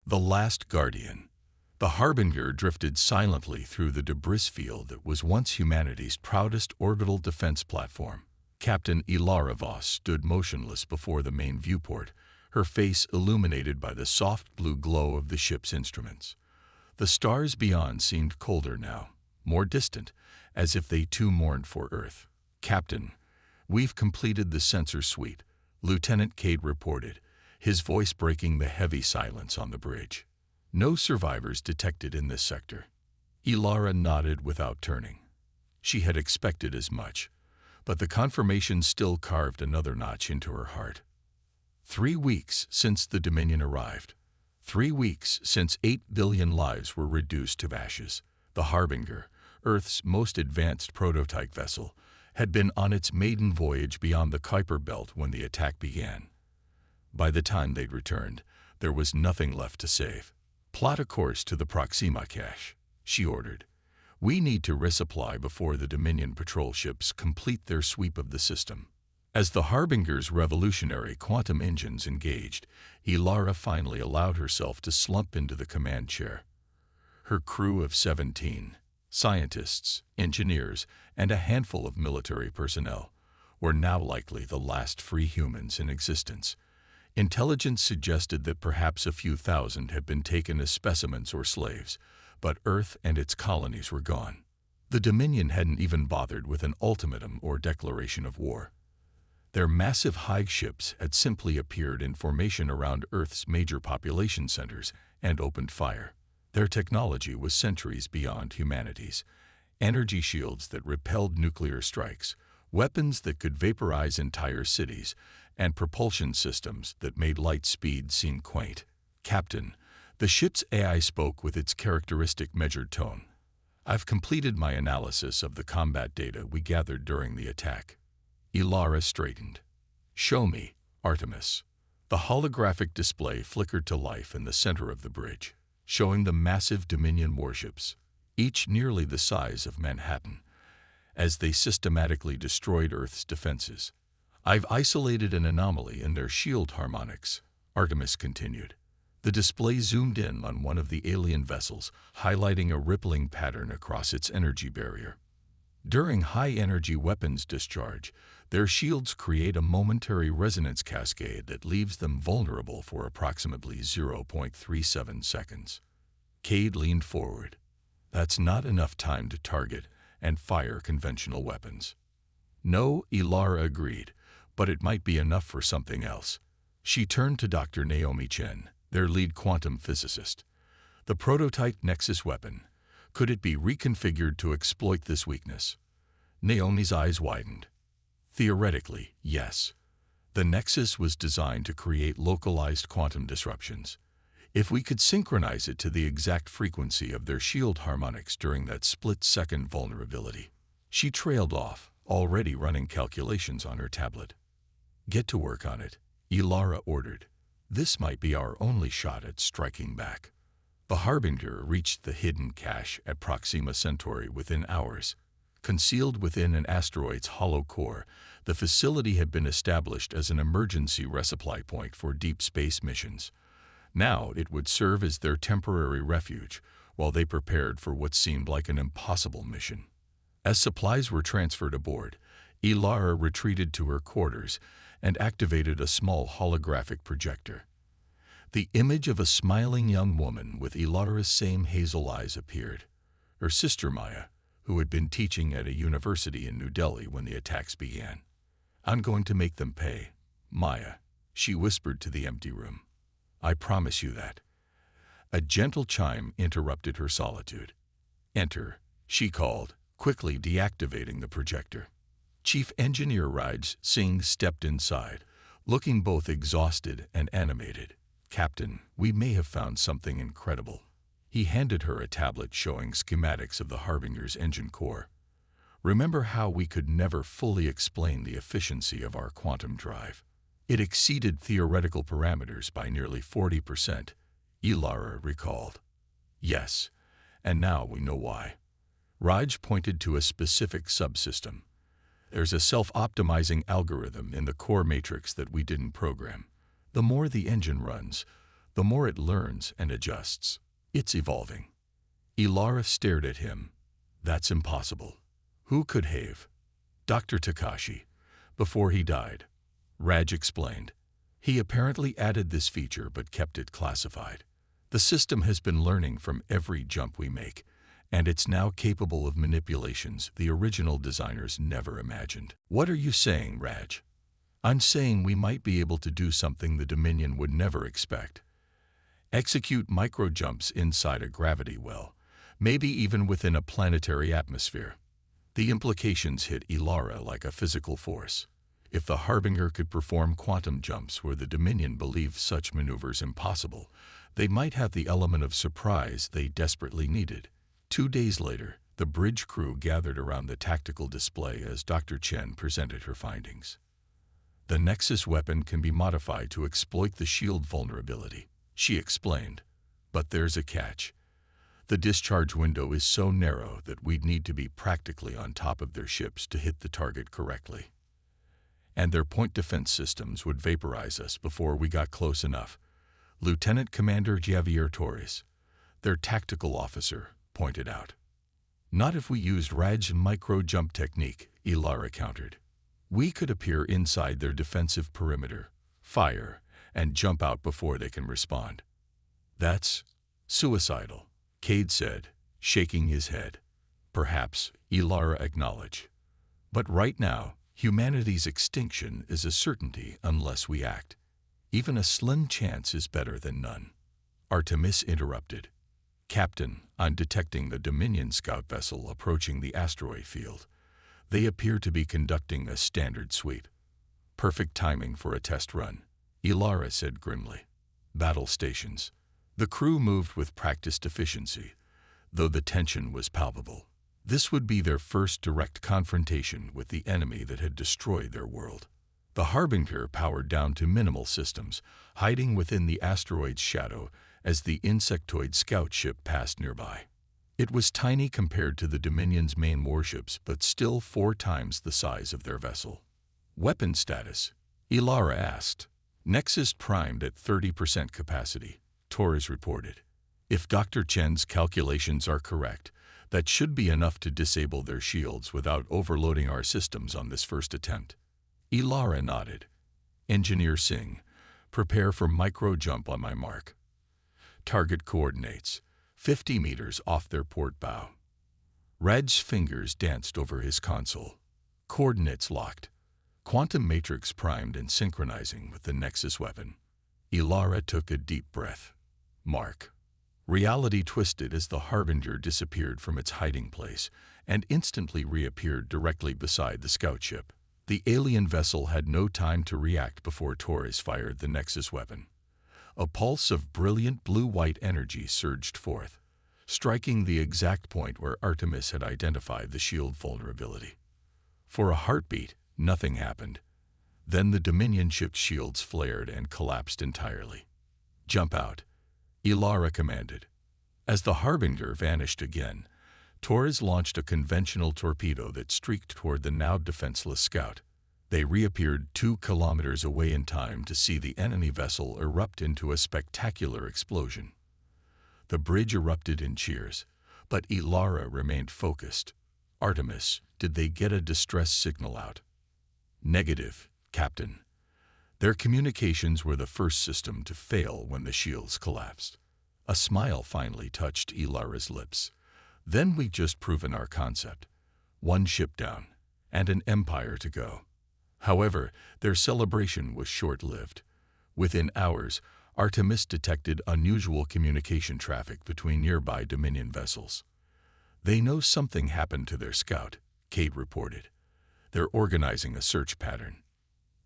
The Last Guardian. The Harbinger drifted silently through the debris field that was once humanity's proudest orbital defense platform. Captain Ilara Voss stood motionless before the main viewport, her face illuminated by the soft blue glow of the ship's instruments. The stars beyond seemed colder now, more distant, as if they too mourned for Earth. "Captain, we've completed the sensor suite," Lieutenant Cade reported, his voice breaking the heavy silence on the bridge. "No survivors detected in this sector." Ilara nodded without turning. She had expected as much, but the confirmation still carved another notch into her heart. 3 weeks since the Dominion arrived. 3 weeks since 8 billion lives were reduced to ashes. The Harbinger, Earth's most advanced prototype vessel, had been on its maiden voyage beyond the Kuiper Belt when the attack began. By the time they'd returned, there was nothing left to save. "Plot a course to the Proxima cache," she ordered. "We need to resupply before the Dominion patrol ships complete their sweep of the system." As the Harbinger's revolutionary quantum engines engaged, Ilara finally allowed herself to slump into the command chair. Her crew of 17, scientists, engineers, and a handful of military personnel, were now likely the last free humans in existence. Intelligence suggested that perhaps a few thousand had been taken as specimens or slaves, but Earth and its colonies were gone. The Dominion hadn't even bothered with an ultimatum or declaration of war. Their massive hive ships had simply appeared in formation around Earth's major population centers and opened fire. Their technology was centuries beyond humanity's. Energy shields that repelled nuclear strikes, weapons that could vaporize entire cities, and propulsion systems that made light speed seem quaint. "Captain," the ship's AI spoke with its characteristic measured tone, "I've completed my analysis of the combat data we gathered during the attack." Ilara straightened. "Show me, Artemis." The holographic display flickered to life in the center of the bridge, showing the massive Dominion warships, each nearly the size of Manhattan, as they systematically destroyed Earth's defenses. "I've isolated an anomaly in their shield harmonics," Artemis continued. The display zoomed in on one of the alien vessels, highlighting a rippling pattern across its energy barrier. During high-energy weapons discharge, their shields create a momentary resonance cascade that leaves them vulnerable for approximately 0.37 seconds. Cade leaned forward. "That's not enough time to target and fire conventional weapons." "No," Ilara agreed, "but it might be enough for something else." She turned to Dr. Naomi Chen, their lead quantum physicist. "The prototype Nexus weapon, could it be reconfigured to exploit this weakness?" Naomi's eyes widened. "Theoretically, yes. The Nexus was designed to create localized quantum disruptions. If we could synchronize it to the exact frequency of their shield harmonics during that split-second vulnerability." She trailed off, already running calculations on her tablet. "Get to work on it," Ilara ordered. "This might be our only shot at striking back." The Harbinger reached the hidden cache at Proxima Centauri within hours. Concealed within an asteroid's hollow core, the facility had been established as an emergency resupply point for deep space missions. Now it would serve as their temporary refuge, while they prepared for what seemed like an impossible mission. As supplies were transferred aboard, Ilara retreated to her quarters and activated a small holographic projector. The image of a smiling young woman with Ilara's same hazel eyes appeared. Her sister Maya, who had been teaching at a university in New Delhi when the attacks began. "I'm going to make them pay, Maya," she whispered to the empty room. "I promise you that." A gentle chime interrupted her solitude. "Enter," she called, quickly deactivating the projector. Chief Engineer Raj Singh stepped inside, looking both exhausted and animated. "Captain, we may have found something incredible." He handed her a tablet showing schematics of the Harbinger's engine core. "Remember how we could never fully explain the efficiency of our quantum drive? It exceeded theoretical parameters by nearly 40%, Ilara recalled. "Yes, and now we know why." Raj pointed to a specific subsystem. "There's a self-optimizing algorithm in the core matrix that we didn't program. The more the engine runs, the more it learns and adjusts. It's evolving. Ilara stared at him. That's impossible. Who could have? Dr. Takashi. Before he died. Raj explained. He apparently added this feature but kept it classified. The system has been learning from every jump we make, and it's now capable of manipulations the original designers never imagined. What are you saying, Raj? I'm saying we might be able to do something the Dominion would never expect. Execute micro-jumps inside a gravity well, maybe even within a planetary atmosphere. The implications hit Ilara like a physical force. If the Harbinger could perform quantum jumps where the Dominion believed such maneuvers impossible, they might have the element of surprise they desperately needed. 2 days later, the bridge crew gathered around the tactical display as Dr. Chen presented her findings. The Nexus weapon can be modified to exploit the shield vulnerability, she explained. But there's a catch. The discharge window is so narrow that we'd need to be practically on top of their ships to hit the target correctly. And their point defense systems would vaporize us before we got close enough. Lieutenant Commander Javier Torres, their tactical officer, pointed out. Not if we used Raj's micro-jump technique, Ilara countered. We could appear inside their defensive perimeter, fire, and jump out before they can respond. That's suicidal, Cade said, shaking his head. Perhaps, Ilara acknowledged. But right now, humanity's extinction is a certainty unless we act. Even a slim chance is better than none. Artemis interrupted. Captain, I'm detecting the Dominion scout vessel approaching the asteroid field. They appear to be conducting a standard sweep. Perfect timing for a test run, Ilara said grimly. Battle stations. The crew moved with practiced efficiency, though the tension was palpable. This would be their first direct confrontation with the enemy that had destroyed their world. The Harbinger powered down to minimal systems, hiding within the asteroid's shadow as the insectoid scout ship passed nearby. It was tiny compared to the Dominion's main warships, but still 4 times the size of their vessel. Weapon status, Ilara asked. Nexus primed at 30% capacity, Torres reported. If Dr. Chen's calculations are correct, that should be enough to disable their shields without overloading our systems on this first attempt. Ilara nodded. Engineer Singh, prepare for micro-jump on my mark. Target coordinates, 50 meters off their port bow. Raj's fingers danced over his console. Coordinates locked. Quantum matrix primed and synchronizing with the Nexus weapon. Ilara took a deep breath. Mark. Reality twisted as the Harbinger disappeared from its hiding place and instantly reappeared directly beside the scout ship. The alien vessel had no time to react before Torres fired the Nexus weapon. A pulse of brilliant blue-white energy surged forth, striking the exact point where Artemis had identified the shield vulnerability. For a heartbeat, nothing happened. Then the Dominion ship's shields flared and collapsed entirely. Jump out, Ilara commanded. As the Harbinger vanished again, Torres launched a conventional torpedo that streaked toward the now defenseless scout. They reappeared 2 kilometers away in time to see the enemy vessel erupt into a spectacular explosion. The bridge erupted in cheers, but Ilara remained focused. Artemis, did they get a distress signal out? Negative, Captain. Their communications were the first system to fail when the shields collapsed. A smile finally touched Ilara's lips. Then we've just proven our concept. 1 ship down, and an empire to go. However, their celebration was short-lived. Within hours, Artemis detected unusual communication traffic between nearby Dominion vessels. They know something happened to their scout, Cade reported. They're organizing a search pattern.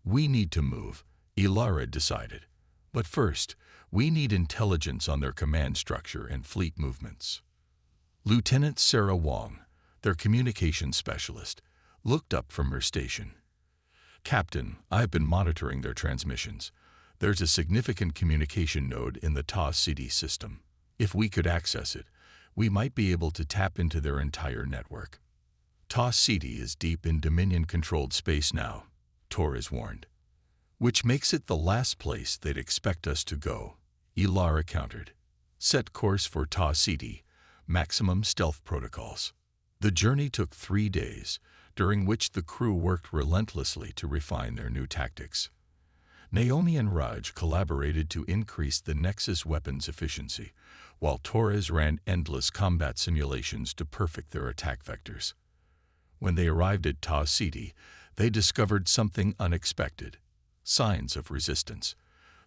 We need to move, Ilara decided. But first, we need intelligence on their command structure and fleet movements. Lieutenant Sarah Wong, their communications specialist, looked up from her station. Captain, I've been monitoring their transmissions. There's a significant communication node in the TOS CD system. If we could access it, we might be able to tap into their entire network. TOS CD is deep in Dominion-controlled space now, Torres warned. Which makes it the last place they'd expect us to go, Ilara countered. Set course for Ta City, maximum stealth protocols. The journey took 3 days, during which the crew worked relentlessly to refine their new tactics. Naomi and Raj collaborated to increase the Nexus weapons' efficiency, while Torres ran endless combat simulations to perfect their attack vectors. When they arrived at Ta City, they discovered something unexpected: signs of resistance.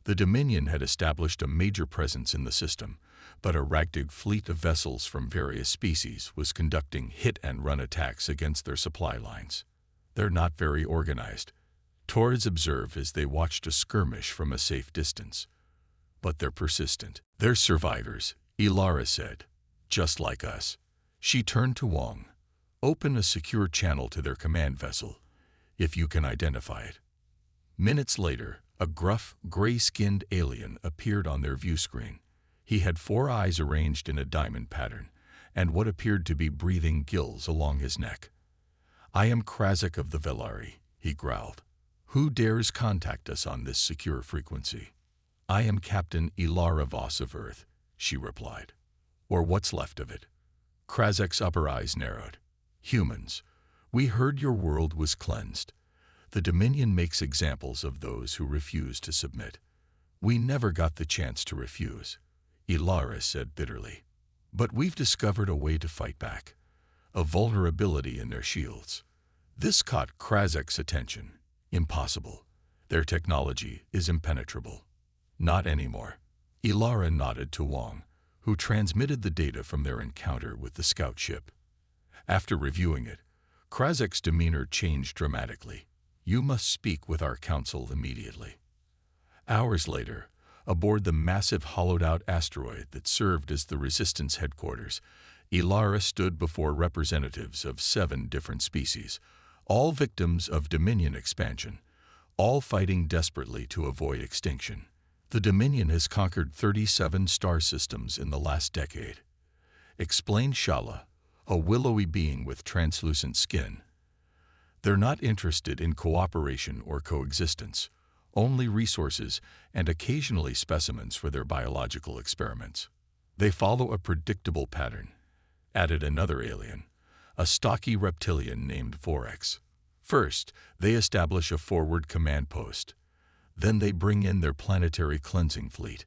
The Dominion had established a major presence in the system, but a ragtag fleet of vessels from various species was conducting hit-and-run attacks against their supply lines. "They're not very organized," Torres observed as they watched a skirmish from a safe distance. "But they're persistent. They're survivors," Ilara said. "Just like us." She turned to Wong. "Open a secure channel to their command vessel, if you can identify it." Minutes later, a gruff, gray-skinned alien appeared on their view screen. He had 4 eyes arranged in a diamond pattern, and what appeared to be breathing gills along his neck. "I am Krazek of the Velari," he growled. "Who dares contact us on this secure frequency?" "I am Captain Ilara Voss of Earth," she replied. "Or what's left of it." Krazek's upper eyes narrowed. "Humans, we heard your world was cleansed. The Dominion makes examples of those who refuse to submit. We never got the chance to refuse," Ilara said bitterly. "But we've discovered a way to fight back, a vulnerability in their shields." This caught Krazek's attention. "Impossible. Their technology is impenetrable." "Not anymore." Ilara nodded to Wong, who transmitted the data from their encounter with the scout ship. After reviewing it, Krazek's demeanor changed dramatically. "You must speak with our council immediately." Hours later, aboard the massive hollowed-out asteroid that served as the Resistance headquarters, Ilara stood before representatives of 7 different species, all victims of Dominion expansion, all fighting desperately to avoid extinction. "The Dominion has conquered 37 star systems in the last decade," explained Shala, a willowy being with translucent skin. "They're not interested in cooperation or coexistence, only resources and occasionally specimens for their biological experiments. They follow a predictable pattern," added another alien, a stocky reptilian named Vorex. "First, they establish a forward command post. Then they bring in their planetary cleansing fleet.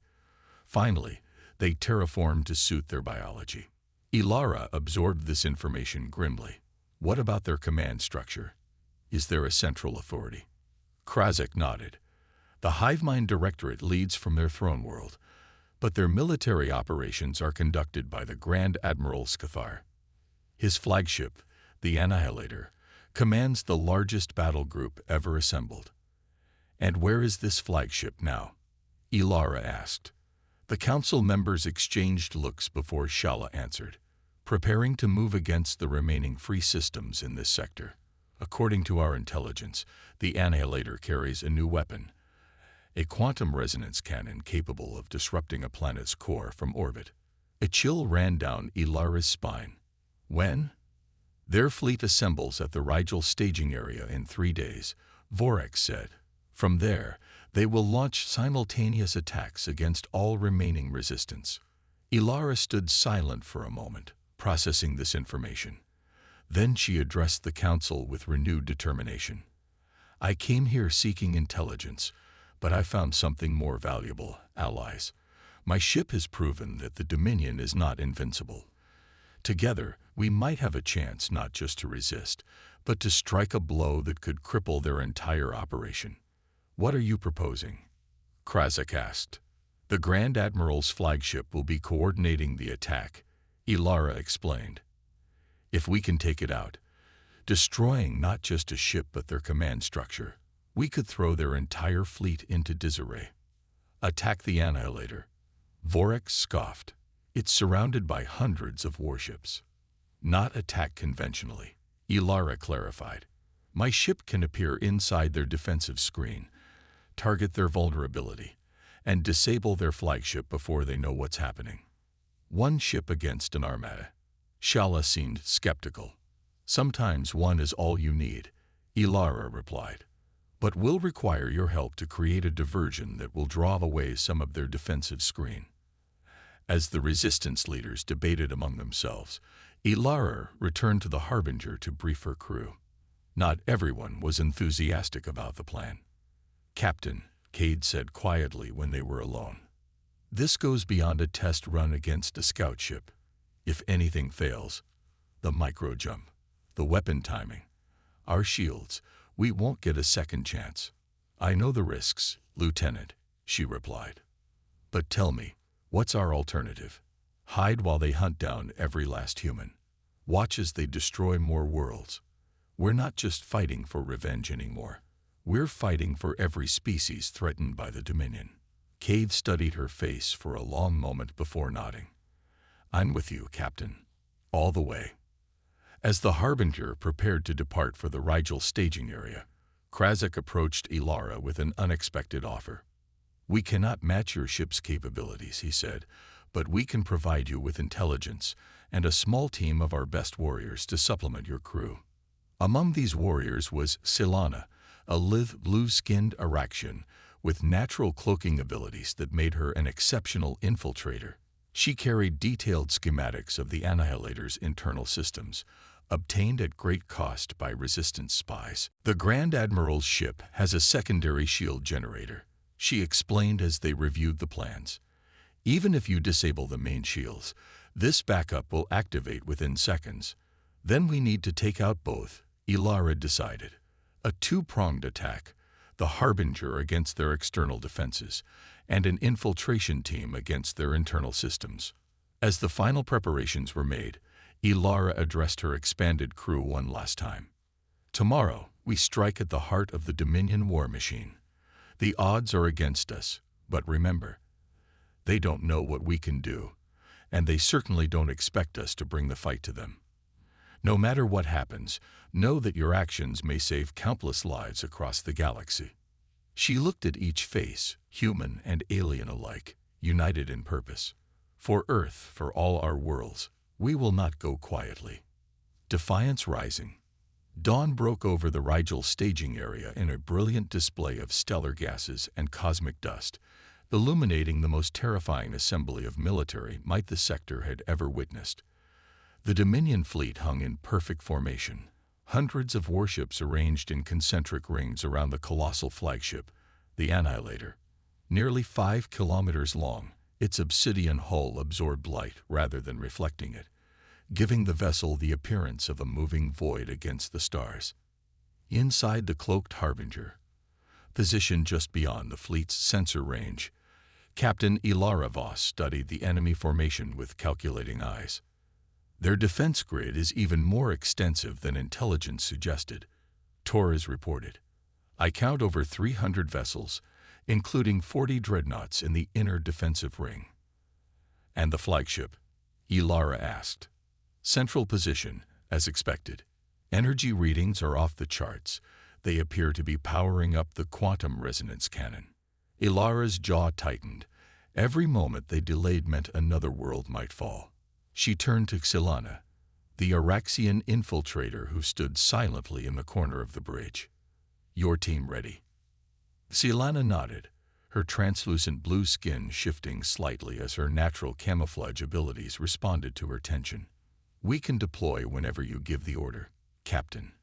Finally, they terraform to suit their biology." Ilara absorbed this information grimly. "What about their command structure? Is there a central authority?" Krazek nodded. "The Hivemind Directorate leads from their throne world, but their military operations are conducted by the Grand Admiral Scathar. His flagship, the Annihilator, commands the largest battle group ever assembled." "And where is this flagship now?" Ilara asked. The council members exchanged looks before Shala answered. "Preparing to move against the remaining free systems in this sector. According to our intelligence, the Annihilator carries a new weapon, a quantum resonance cannon capable of disrupting a planet's core from orbit." A chill ran down Ilara's spine. "When?" "Their fleet assembles at the Rigel staging area in 3 days," Vorex said. "From there, they will launch simultaneous attacks against all remaining resistance." Ilara stood silent for a moment, processing this information. Then she addressed the council with renewed determination. "I came here seeking intelligence, but I found something more valuable: allies. My ship has proven that the Dominion is not invincible. Together, we might have a chance not just to resist, but to strike a blow that could cripple their entire operation." "What are you proposing?" Krazek asked. "The Grand Admiral's flagship will be coordinating the attack," Ilara explained. "If we can take it out, destroying not just a ship but their command structure, we could throw their entire fleet into disarray." "Attack the Annihilator," Vorex scoffed. "It's surrounded by hundreds of warships." "Not attack conventionally," Ilara clarified. "My ship can appear inside their defensive screen, target their vulnerability, and disable their flagship before they know what's happening." "One ship against an armada?" Shala seemed skeptical. "Sometimes one is all you need," Ilara replied. but will require your help to create a diversion that will draw away some of their defensive screen." As the resistance leaders debated among themselves, Ilara returned to the Harbinger to brief her crew. Not everyone was enthusiastic about the plan. "Captain," Cade said quietly when they were alone, "this goes beyond a test run against a scout ship. If anything fails, the micro-jump, the weapon timing, our shields, we won't get a second chance." "I know the risks, Lieutenant," she replied. "But tell me, what's our alternative? Hide while they hunt down every last human. Watch as they destroy more worlds. We're not just fighting for revenge anymore. We're fighting for every species threatened by the Dominion." Cade studied her face for a long moment before nodding. "I'm with you, Captain. All the way." As the Harbinger prepared to depart for the Rigel staging area, Krasik approached Ilara with an unexpected offer. "We cannot match your ship's capabilities," he said, "but we can provide you with intelligence and a small team of our best warriors to supplement your crew." Among these warriors was Silana, a lithe, blue-skinned Araxian with natural cloaking abilities that made her an exceptional infiltrator. She carried detailed schematics of the Annihilator's internal systems, obtained at great cost by resistance spies. "The Grand Admiral's ship has a secondary shield generator," she explained as they reviewed the plans. "Even if you disable the main shields, this backup will activate within seconds. Then we need to take out both," Ilara decided. "A two-pronged attack, the Harbinger against their external defenses, and an infiltration team against their internal systems." As the final preparations were made, Ilara addressed her expanded crew one last time. "Tomorrow, we strike at the heart of the Dominion war machine. The odds are against us, but remember, they don't know what we can do, and they certainly don't expect us to bring the fight to them. No matter what happens, know that your actions may save countless lives across the galaxy." She looked at each face, human and alien alike, united in purpose. "For Earth, for all our worlds, we will not go quietly." Defiance rising. Dawn broke over the Rigel staging area in a brilliant display of stellar gases and cosmic dust, illuminating the most terrifying assembly of military might the sector had ever witnessed. The Dominion fleet hung in perfect formation, hundreds of warships arranged in concentric rings around the colossal flagship, the Annihilator. Nearly 5 kilometers long, its obsidian hull absorbed light rather than reflecting it, giving the vessel the appearance of a moving void against the stars. Inside the cloaked Harbinger, positioned just beyond the fleet's sensor range, Captain Ilara Voss studied the enemy formation with calculating eyes. Their defense grid is even more extensive than intelligence suggested, Torres reported. "I count over 300 vessels, including 40 dreadnoughts in the inner defensive ring." "And the flagship?" Ilara asked. "Central position, as expected. Energy readings are off the charts. They appear to be powering up the quantum resonance cannon." Ilara's jaw tightened. Every moment they delayed meant another world might fall. She turned to Silana, the Araxian infiltrator who stood silently in the corner of the bridge. "Your team ready?" Silana nodded, her translucent blue skin shifting slightly as her natural camouflage abilities responded to her tension. "We can deploy whenever you give the order, Captain."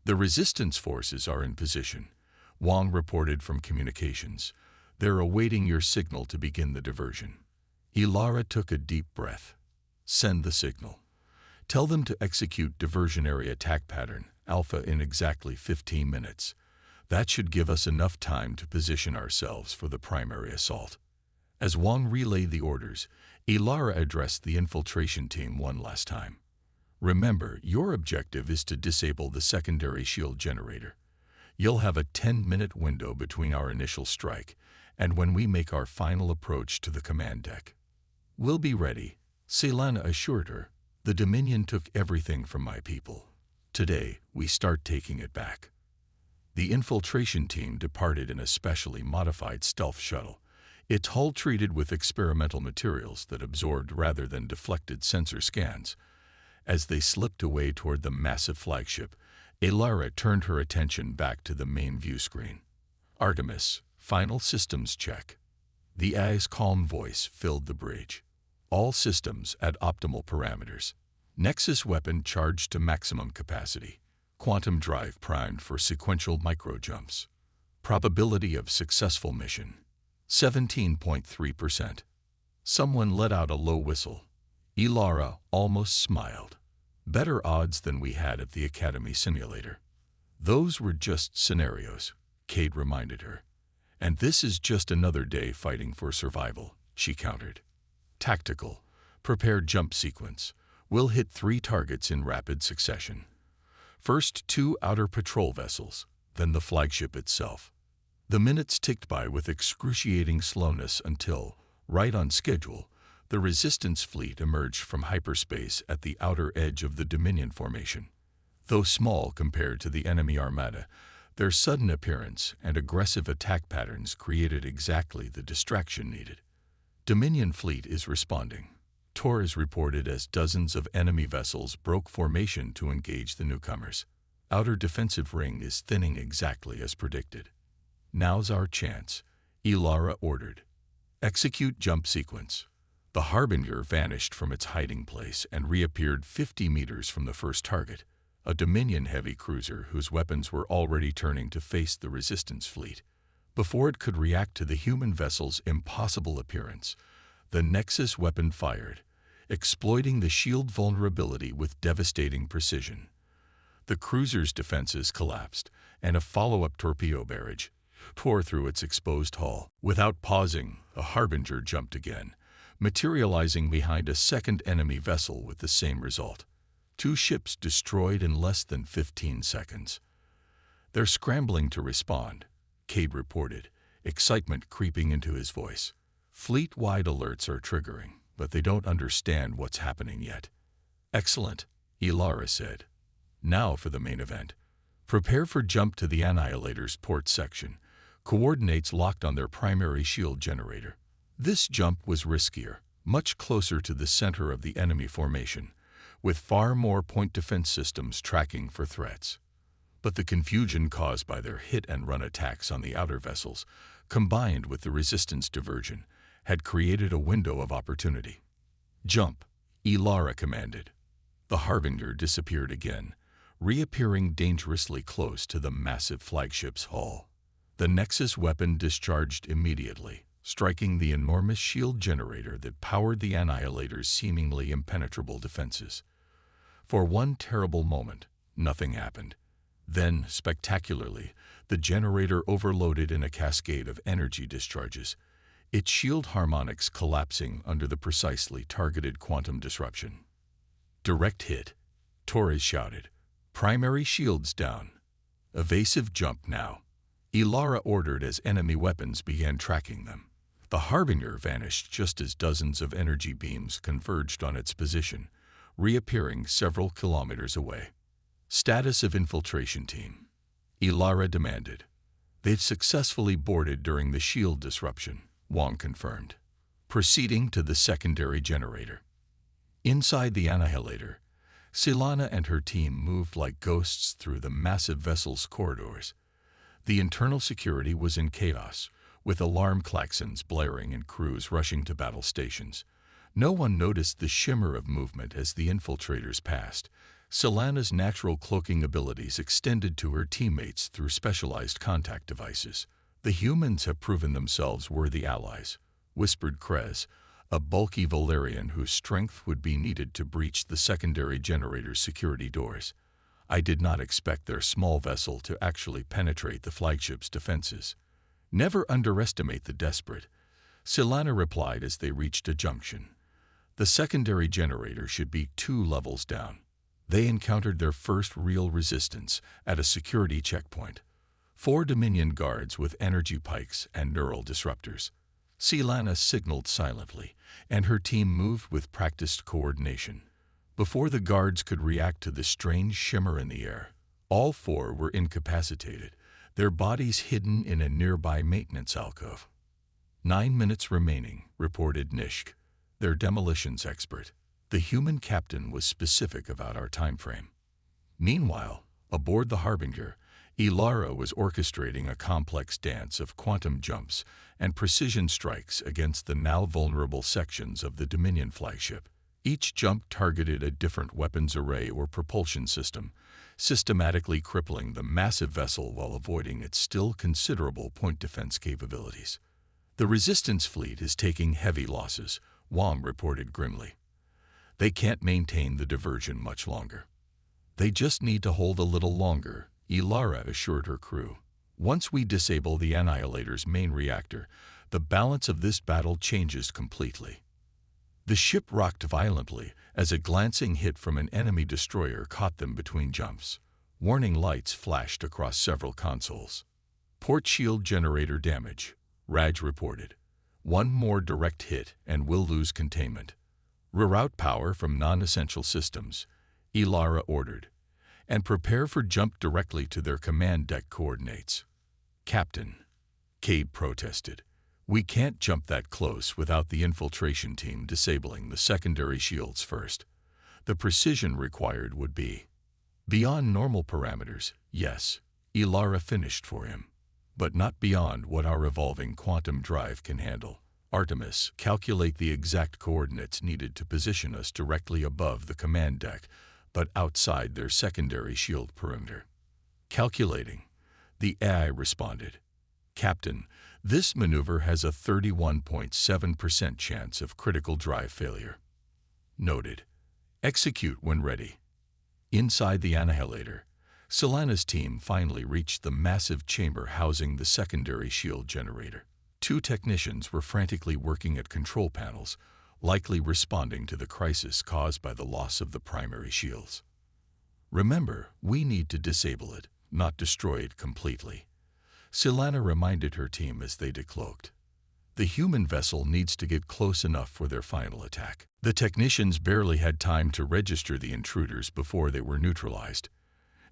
"The resistance forces are in position," Wong reported from communications. "They're awaiting your signal to begin the diversion." Ilara took a deep breath. "Send the signal. Tell them to execute diversionary attack pattern, Alpha, in exactly 15 minutes. That should give us enough time to position ourselves for the primary assault." As Wong relayed the orders, Ilara addressed the infiltration team one last time. "Remember, your objective is to disable the secondary shield generator. You'll have a 10-minute window between our initial strike and when we make our final approach to the command deck." "We'll be ready," Silana assured her. "The Dominion took everything from my people. Today, we start taking it back." The infiltration team departed in a specially modified stealth shuttle, its hull treated with experimental materials that absorbed rather than deflected sensor scans. As they slipped away toward the massive flagship, Ilara turned her attention back to the main view screen. Artemis, final systems check. The AI's calm voice filled the bridge. All systems at optimal parameters. Nexus weapon charged to maximum capacity. Quantum drive primed for sequential micro-jumps. Probability of successful mission, 17.3%. Someone let out a low whistle. Ilara almost smiled. Better odds than we had at the Academy simulator. Those were just scenarios, Cade reminded her. And this is just another day fighting for survival, she countered. Tactical, prepared jump sequence. We'll hit 3 targets in rapid succession. First 2 outer patrol vessels, then the flagship itself. The minutes ticked by with excruciating slowness until, right on schedule, the Resistance fleet emerged from hyperspace at the outer edge of the Dominion formation. Though small compared to the enemy armada, their sudden appearance and aggressive attack patterns created exactly the distraction needed. Dominion fleet is responding. Tor is reported as dozens of enemy vessels broke formation to engage the newcomers. Outer defensive ring is thinning exactly as predicted. Now's our chance, Ilara ordered. Execute jump sequence. The Harbinger vanished from its hiding place and reappeared 50 meters from the first target, a Dominion heavy cruiser whose weapons were already turning to face the Resistance fleet. Before it could react to the human vessel's impossible appearance, the Nexus weapon fired, exploiting the shield vulnerability with devastating precision. The cruiser's defenses collapsed, and a follow-up torpedo barrage tore through its exposed hull. Without pausing, the Harbinger jumped again, materializing behind a second enemy vessel with the same result. 2 ships destroyed in less than 15 seconds. They're scrambling to respond, Cade reported, excitement creeping into his voice. Fleet-wide alerts are triggering, but they don't understand what's happening yet. Excellent, Ilara said. Now for the main event. Prepare for jump to the Annihilator's port section. Coordinates locked on their primary shield generator. This jump was riskier, much closer to the center of the enemy formation, with far more point defense systems tracking for threats. But the confusion caused by their hit-and-run attacks on the outer vessels, combined with the Resistance diversion, had created a window of opportunity. Jump, Ilara commanded. The Harbinger disappeared again, reappearing dangerously close to the massive flagship's hull. The Nexus weapon discharged immediately, striking the enormous shield generator that powered the Annihilator's seemingly impenetrable defenses. For one terrible moment, nothing happened. Then, spectacularly, the generator overloaded in a cascade of energy discharges, its shield harmonics collapsing under the precisely targeted quantum disruption. Direct hit, Torres shouted. Primary shields down. Evasive jump now, Ilara ordered as enemy weapons began tracking them. The Harbinger vanished just as dozens of energy beams converged on its position, reappearing several kilometers away. Status of infiltration team, Ilara demanded. They've successfully boarded during the shield disruption, Wong confirmed. Proceeding to the secondary generator. Inside the Annihilator, Silana and her team moved like ghosts through the massive vessel's corridors. The internal security was in chaos, with alarm klaxons blaring and crews rushing to battle stations. No one noticed the shimmer of movement as the infiltrators passed. Silana's natural cloaking abilities extended to her teammates through specialized contact devices. The humans have proven themselves worthy allies, whispered Krez, a bulky Valerian whose strength would be needed to breach the secondary generator's security doors. I did not expect their small vessel to actually penetrate the flagship's defenses. Never underestimate the desperate, Silana replied as they reached a junction. The secondary generator should be 2 levels down. They encountered their first real resistance at a security checkpoint. 4 Dominion guards with energy pikes and neural disruptors. Silana signaled silently, and her team moved with practiced coordination. Before the guards could react to the strange shimmer in the air, all 4 were incapacitated, their bodies hidden in a nearby maintenance alcove. 9 minutes remaining, reported Nishk, their demolitions expert. The human captain was specific about our time frame. Meanwhile, Aboard the Harbinger, Ilara was orchestrating a complex dance of quantum jumps and precision strikes against the now vulnerable sections of the Dominion flagship. Each jump targeted a different weapons array or propulsion system, systematically crippling the massive vessel while avoiding its still considerable point defense capabilities. "The Resistance fleet is taking heavy losses," Wong reported grimly. "They can't maintain the diversion much longer." "They just need to hold a little longer," Ilara assured her crew. "Once we disable the Annihilator's main reactor, the balance of this battle changes completely." The ship rocked violently as a glancing hit from an enemy destroyer caught them between jumps. Warning lights flashed across several consoles. "Port shield generator damage," Raj reported. "One more direct hit and we'll lose containment." "Reroute power from non-essential systems," Ilara ordered, "and prepare for jump directly to their command deck coordinates." "Captain," Cade protested, "we can't jump that close without the infiltration team disabling the secondary shields first. The precision required would be beyond normal parameters, yes," Ilara finished for him, "but not beyond what our evolving quantum drive can handle. Artemis, calculate the exact coordinates needed to position us directly above the command deck, but outside their secondary shield perimeter." "Calculating," the AI responded. "Captain, this maneuver has a 31.7% chance of critical drive failure." "Noted. Execute when ready." Inside the Annihilator, Solana's team finally reached the massive chamber housing the secondary shield generator. Two technicians were frantically working at control panels, likely responding to the crisis caused by the loss of the primary shields. "Remember, we need to disable it, not destroy it completely," Solana reminded her team as they decloaked. "The human vessel needs to get close enough for their final attack." The technicians barely had time to register the intruders before they were neutralized.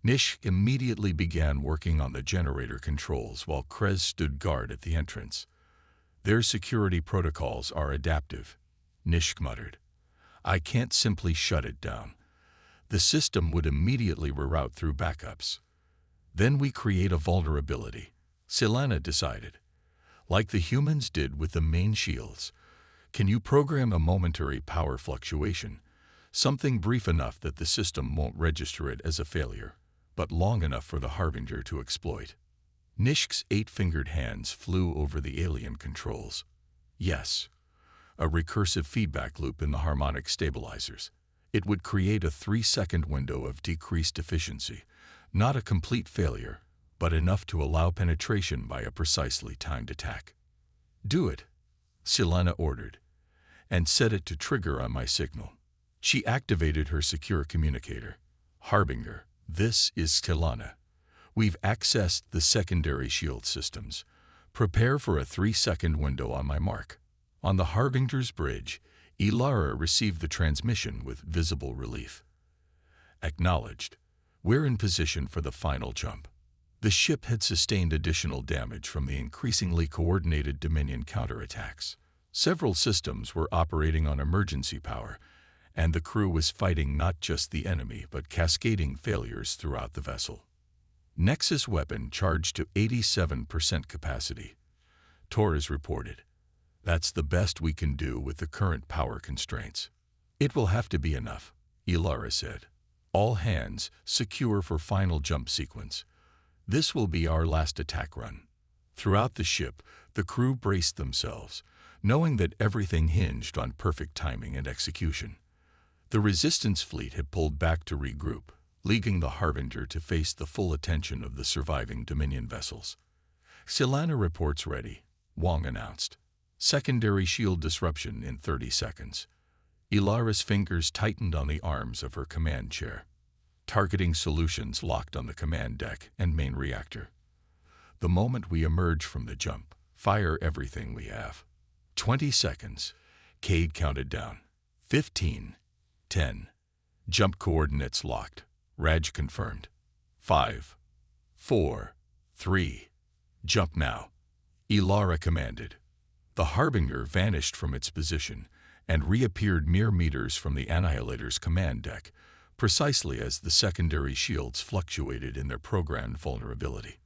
Nish immediately began working on the generator controls while Krez stood guard at the entrance. "Their security protocols are adaptive," Nish muttered. "I can't simply shut it down. The system would immediately reroute through backups. Then we create a vulnerability," Solana decided. "Like the humans did with the main shields. Can you program a momentary power fluctuation? Something brief enough that the system won't register it as a failure, but long enough for the Harbinger to exploit." Nishk's 8-fingered hands flew over the alien controls. "Yes. A recursive feedback loop in the harmonic stabilizers. It would create a 3-second window of decreased efficiency, not a complete failure, but enough to allow penetration by a precisely timed attack." "Do it," Solana ordered, "and set it to trigger on my signal." She activated her secure communicator. "Harbinger, this is Solana. We've accessed the secondary shield systems. Prepare for a 3-second window on my mark." On the Harbinger's bridge, Ilara received the transmission with visible relief. "Acknowledged. We're in position for the final jump." The ship had sustained additional damage from the increasingly coordinated Dominion counterattacks. Several systems were operating on emergency power, and the crew was fighting not just the enemy but cascading failures throughout the vessel. Nexus weapon charged to 87% capacity, Torres reported. "That's the best we can do with the current power constraints." "It will have to be enough," Ilara said. "All hands, secure for final jump sequence. This will be our last attack run." Throughout the ship, the crew braced themselves, knowing that everything hinged on perfect timing and execution. The Resistance fleet had pulled back to regroup, leaving the Harbinger to face the full attention of the surviving Dominion vessels. "Solana reports ready," Wong announced. "Secondary shield disruption in 30 seconds. Ilara's fingers tightened on the arms of her command chair. Targeting solutions locked on the command deck and main reactor. "The moment we emerge from the jump, fire everything we have." 20 seconds. Cade counted down. 15. 10. Jump coordinates locked. Raj confirmed. 5. 4. 3. "Jump now," Ilara commanded. The Harbinger vanished from its position and reappeared mere meters from the Annihilator's command deck, precisely as the secondary shields fluctuated in their programmed vulnerability.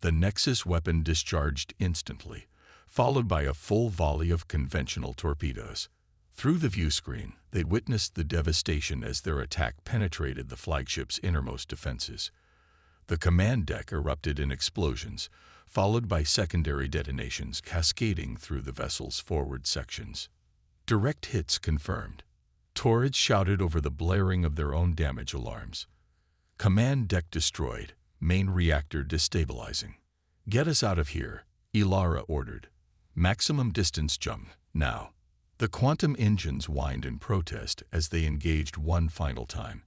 The Nexus weapon discharged instantly, followed by a full volley of conventional torpedoes. Through the view screen, they witnessed the devastation as their attack penetrated the flagship's innermost defenses. The command deck erupted in explosions, followed by secondary detonations cascading through the vessel's forward sections. Direct hits confirmed. Turrets shouted over the blaring of their own damage alarms. Command deck destroyed, main reactor destabilizing. "Get us out of here," Ilara ordered. "Maximum distance jump, now." The quantum engines whined in protest as they engaged one final time,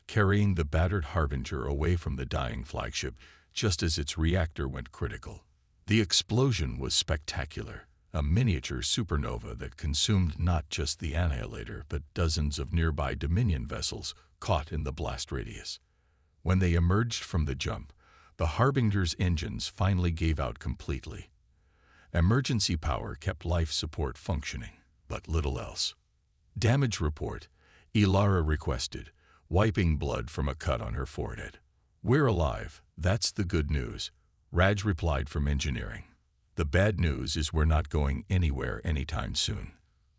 carrying the battered Harbinger away from the dying flagship just as its reactor went critical. The explosion was spectacular, a miniature supernova that consumed not just the Annihilator but dozens of nearby Dominion vessels caught in the blast radius. When they emerged from the jump, the Harbinger's engines finally gave out completely. Emergency power kept life support functioning, but little else. "Damage report," Ilara requested, wiping blood from a cut on her forehead. "We're alive, that's the good news," Raj replied from engineering. "The bad news is we're not going anywhere anytime soon.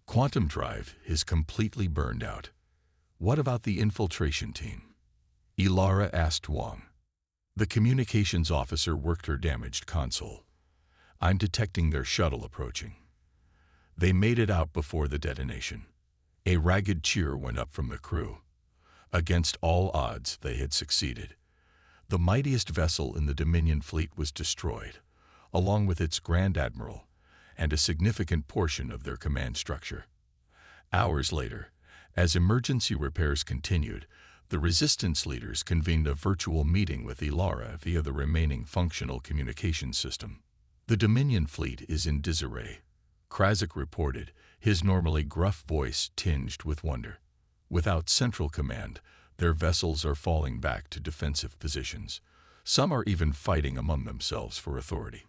Quantum drive is completely burned out." "What about the infiltration team?" Ilara asked Wong. The communications officer worked her damaged console. "I'm detecting their shuttle approaching." They made it out before the detonation. A ragged cheer went up from the crew. Against all odds, they had succeeded. The mightiest vessel in the Dominion fleet was destroyed, along with its Grand Admiral, and a significant portion of their command structure. Hours later, as emergency repairs continued, the Resistance leaders convened a virtual meeting with Ilara via the remaining functional communication system. "The Dominion fleet is in disarray," Krasik reported, his normally gruff voice tinged with wonder. "Without central command, their vessels are falling back to defensive positions. Some are even fighting among themselves for authority.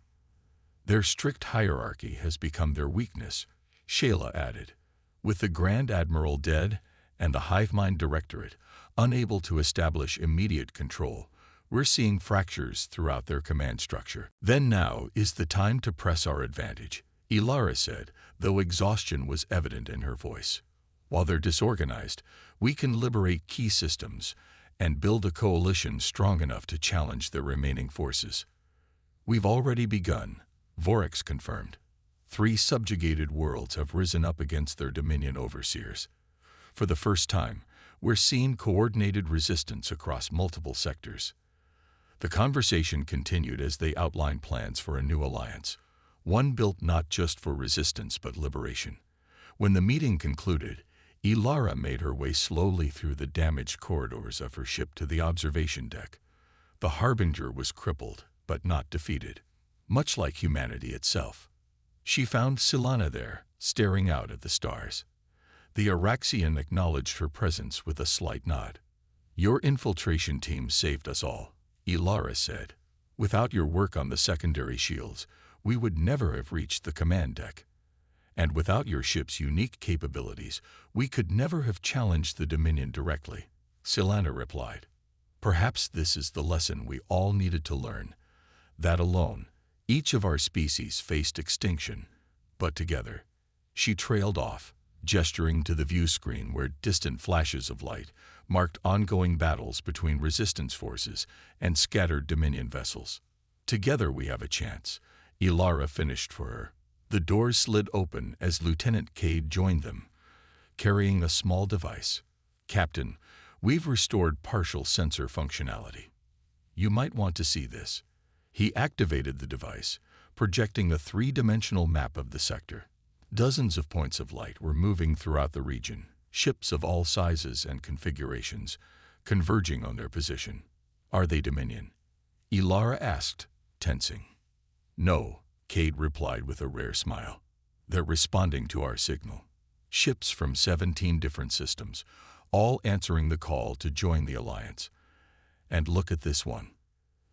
Their strict hierarchy has become their weakness," Shayla added. "With the Grand Admiral dead and the Hivemind Directorate unable to establish immediate control, we're seeing fractures throughout their command structure." "Then now is the time to press our advantage," Ilara said, though exhaustion was evident in her voice. "While they're disorganized, we can liberate key systems and build a coalition strong enough to challenge their remaining forces." "We've already begun," Vorex confirmed. 3 subjugated worlds have risen up against their Dominion overseers. For the first time, we're seeing coordinated resistance across multiple sectors. The conversation continued as they outlined plans for a new alliance, one built not just for resistance but liberation. When the meeting concluded, Ilara made her way slowly through the damaged corridors of her ship to the observation deck. The Harbinger was crippled, but not defeated, much like humanity itself. She found Silana there, staring out at the stars. The Araxian acknowledged her presence with a slight nod. "Your infiltration team saved us all," Ilara said. "Without your work on the secondary shields, we would never have reached the command deck. And without your ship's unique capabilities, we could never have challenged the Dominion directly," Silana replied. "Perhaps this is the lesson we all needed to learn. That alone, each of our species faced extinction, but together." She trailed off, gesturing to the view screen where distant flashes of light marked ongoing battles between resistance forces and scattered Dominion vessels. "Together we have a chance," Ilara finished for her. The doors slid open as Lieutenant Cade joined them, carrying a small device. "Captain, we've restored partial sensor functionality. You might want to see this." He activated the device, projecting a 3-dimensional map of the sector. Dozens of points of light were moving throughout the region, ships of all sizes and configurations, converging on their position. "Are they Dominion?" Ilara asked, tensing. "No," Cade replied with a rare smile. "They're responding to our signal. Ships from 17 different systems, all answering the call to join the Alliance. And look at this one."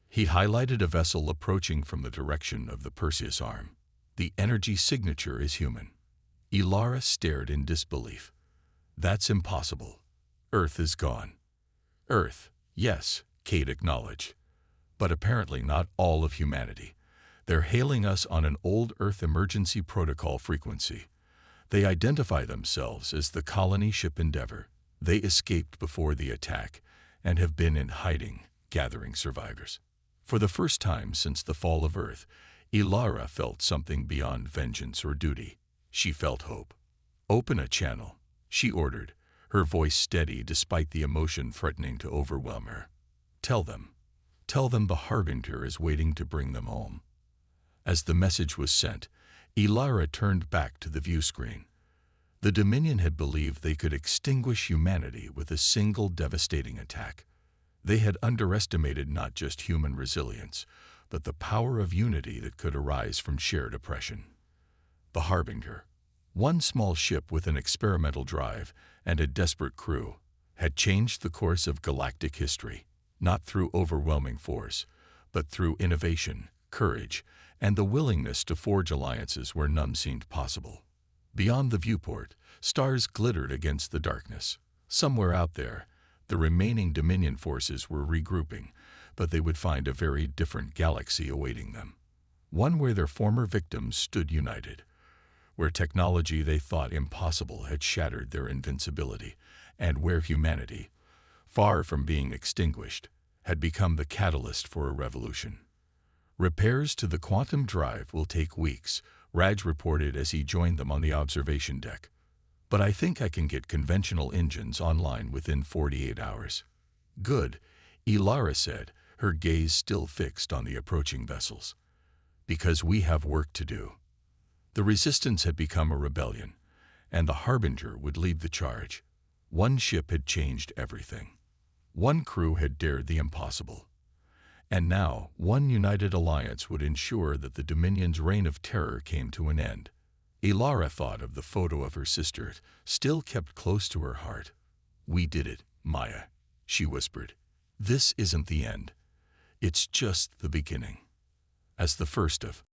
He highlighted a vessel approaching from the direction of the Perseus arm. "The energy signature is human." Ilara stared in disbelief. "That's impossible. Earth is gone." Earth, yes, Kate acknowledged. But apparently not all of humanity. They're hailing us on an old Earth emergency protocol frequency. They identify themselves as the colony ship Endeavor. They escaped before the attack and have been in hiding, gathering survivors. For the first time since the fall of Earth, Ilara felt something beyond vengeance or duty. She felt hope. "Open a channel," she ordered, her voice steady despite the emotion threatening to overwhelm her. Tell them the Harbinger is waiting to bring them home." As the message was sent, Ilara turned back to the view screen. The Dominion had believed they could extinguish humanity with a single devastating attack. They had underestimated not just human resilience, but the power of unity that could arise from shared oppression. The Harbinger, one small ship with an experimental drive and a desperate crew, had changed the course of galactic history, not through overwhelming force, but through innovation, courage, and the willingness to forge alliances where none seemed possible. Beyond the viewport, stars glittered against the darkness. Somewhere out there, the remaining Dominion forces were regrouping, but they would find a very different galaxy awaiting them. One where their former victims stood united, where technology they thought impossible had shattered their invincibility, and where humanity, far from being extinguished, had become the catalyst for a revolution. "Repairs to the quantum drive will take weeks," Raj reported as he joined them on the observation deck. "But I think I can get conventional engines online within 48 hours. "Good," Ilara said, her gaze still fixed on the approaching vessels. "Because we have work to do." The resistance had become a rebellion, and the Harbinger would lead the charge. One ship had changed everything. One crew had dared the impossible. And now, one united alliance would ensure that the Dominion's reign of terror came to an end. Ilara thought of the photo of her sister, still kept close to her heart. "We did it, Maya," she whispered. "This isn't the end. It's just the beginning." As the first of